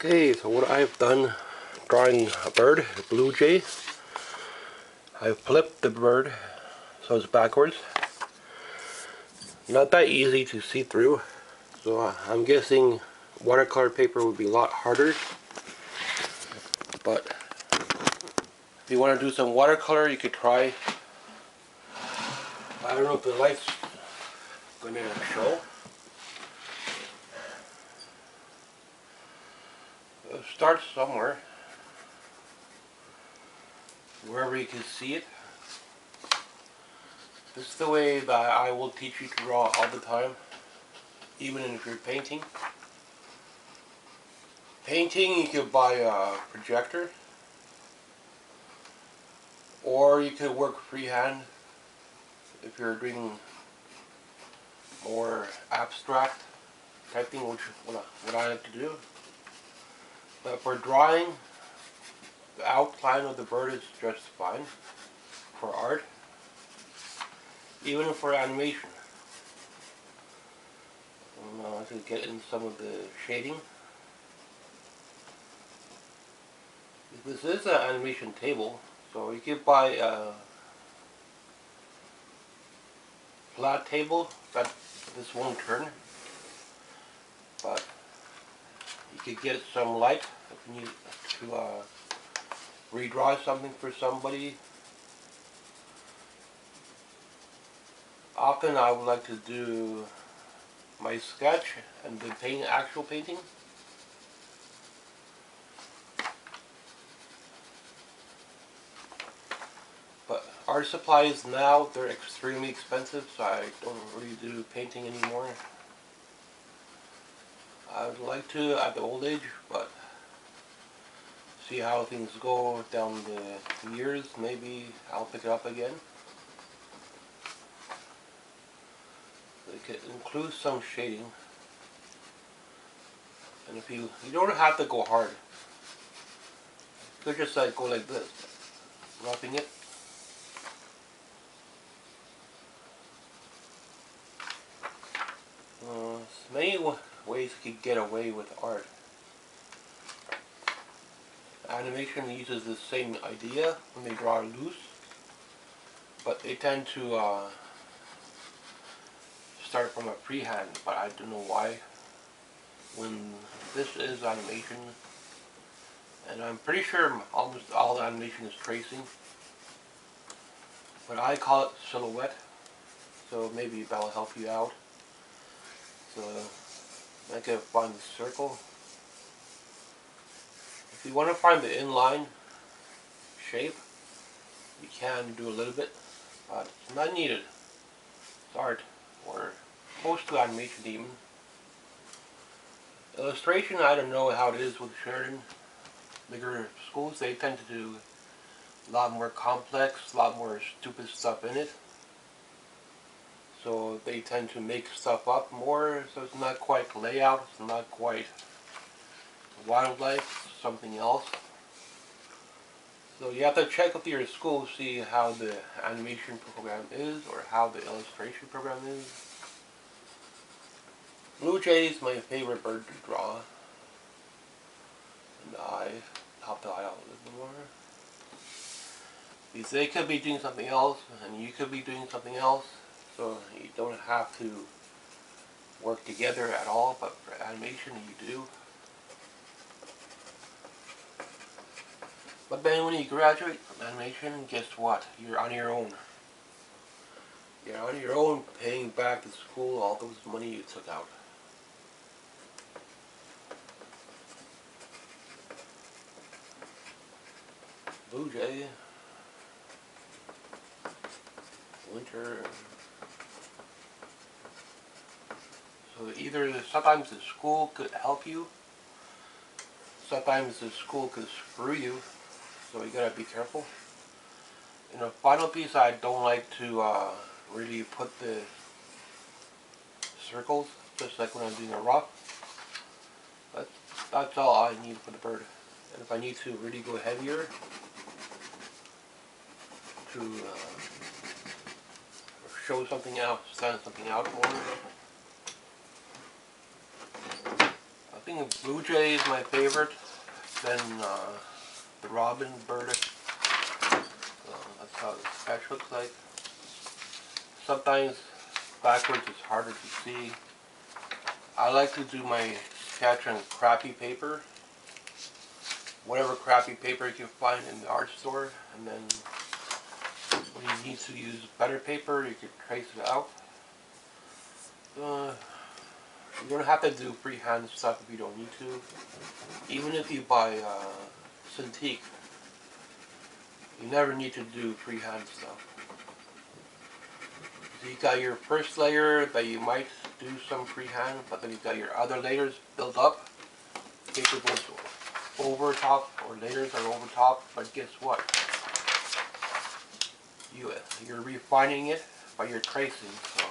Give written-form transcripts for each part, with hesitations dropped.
Okay, so what I've done drawing a bird, a blue jay, I've flipped the bird so it's backwards. Not that easy to see through, so I'm guessing watercolor paper would be a lot harder. But if you want to do some watercolor, you could try. I don't know if the light's going to show. Start somewhere, wherever you can see it. This is the way that I will teach you to draw all the time, even if you're painting. Painting, you could buy a projector, or you could work freehand if you're doing more abstract type thing, which what I like to do. But for drawing, the outline of the bird is just fine for art, even for animation. I can get in some of the shading. This is an animation table, so you could buy a flat table that this won't turn, but you could get some light if you need to redraw something for somebody. Often I would like to do my sketch and the actual painting. But art supplies now, they're extremely expensive, so I don't really do painting anymore. I would like to at the old age, but see how things go down the years. Maybe I'll pick it up again. So you can include some shading, and if you don't have to go hard. You could just go like this, roughing it. Many ways you could get away with art. Animation uses the same idea when they draw loose, but they tend to start from a freehand, but I don't know why. When this is animation, and I'm pretty sure almost all animation is tracing, but I call it silhouette, so maybe that'll help you out. So I can find the circle. If you want to find the inline shape, you can do a little bit, but it's not needed. It's art, or close to animation even. Illustration, I don't know how it is with Sheridan. Bigger schools, they tend to do a lot more complex, a lot more stupid stuff in it. So they tend to make stuff up more, so it's not quite layout, it's not quite wildlife, it's something else. So you have to check with your school to see how the animation program is, or how the illustration program is. Blue jay is my favorite bird to draw. And I help the eye out a little bit more. Because they could be doing something else, and you could be doing something else. So you don't have to work together at all, but for animation you do. But then when you graduate from animation, guess what? You're on your own. You're on your own, paying back to school all those money you took out. Blue jay, winter. So either sometimes the school could help you, sometimes the school could screw you, so you gotta be careful. In a final piece, I don't like to really put the circles, just like when I'm doing a rough. That's all I need for the bird. And if I need to really go heavier to show something out, stand something out more, I think blue jay is my favorite. Then the robin bird. So that's how the sketch looks like. Sometimes backwards is harder to see. I like to do my sketch on crappy paper. Whatever crappy paper you can find in the art store, and then when you need to use better paper, you can trace it out. You don't have to do freehand stuff if you don't need to. Even if you buy Cintiq, you never need to do freehand stuff. So you got your first layer that you might do some freehand, but then you got your other layers built up. Paper goes over top, or layers are over top, but guess what? You're refining it by your tracing. So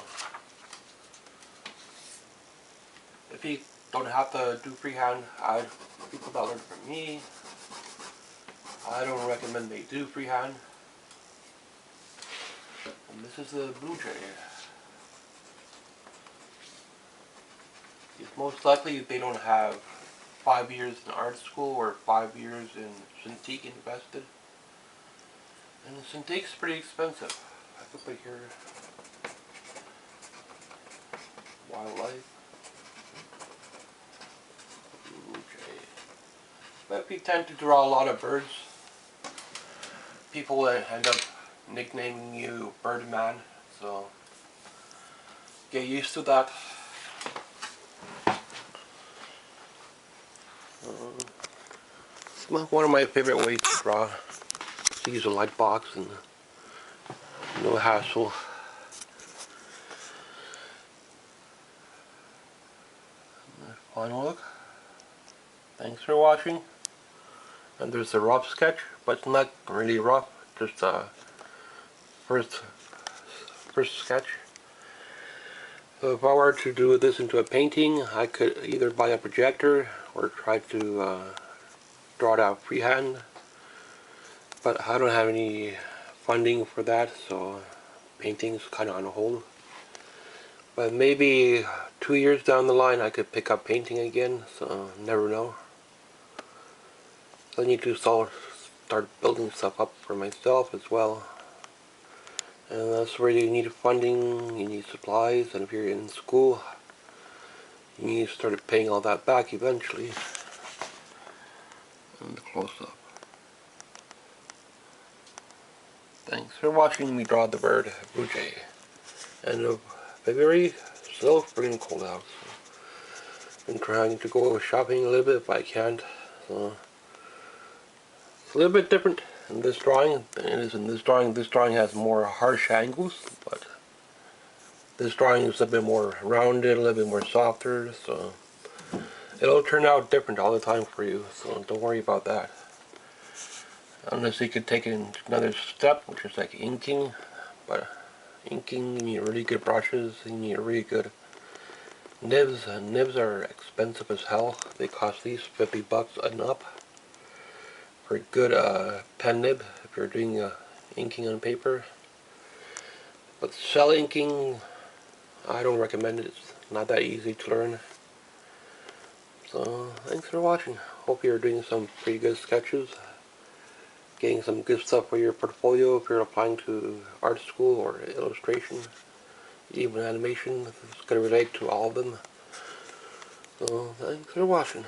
if you don't have to do freehand, people that learn from me, I don't recommend they do freehand. And this is the blue jay. Most likely they don't have 5 years in art school or 5 years in Cintiq invested. And the Cintiq's pretty expensive. I could put here wildlife. Blue jay. But if you tend to draw a lot of birds, people will end up nicknaming you Birdman, so get used to that. One of my favorite ways to draw is to use a light box and no hassle. Final look. Thanks for watching. And there's a rough sketch, but it's not really rough, just a first sketch. So if I were to do this into a painting, I could either buy a projector or try to draw it out freehand, but I don't have any funding for that, so painting's kind of on hold. But maybe 2 years down the line I could pick up painting again, so never know. So I need to start building stuff up for myself as well. And that's where you need funding, you need supplies, and if you're in school, you need to start paying all that back eventually. And the close-up. Thanks for watching me draw the bird, blue jay. End of February, still freaking cold out. So been trying to go shopping a little bit if I can't. So it's a little bit different in this drawing than it is in this drawing. This drawing has more harsh angles, but this drawing is a bit more rounded, a little bit more softer, so it'll turn out different all the time for you, so don't worry about that. Unless you could take it another step, which is like inking, but inking, you need really good brushes, you need really good nibs, and nibs are expensive as hell. They cost at least 50 bucks and up for a good pen nib if you're doing inking on paper. But cell inking, I don't recommend it. It's not that easy to learn. So thanks for watching. Hope you're doing some pretty good sketches, getting some good stuff for your portfolio if you're applying to art school or illustration, even animation. It's going to relate to all of them. So thanks for watching.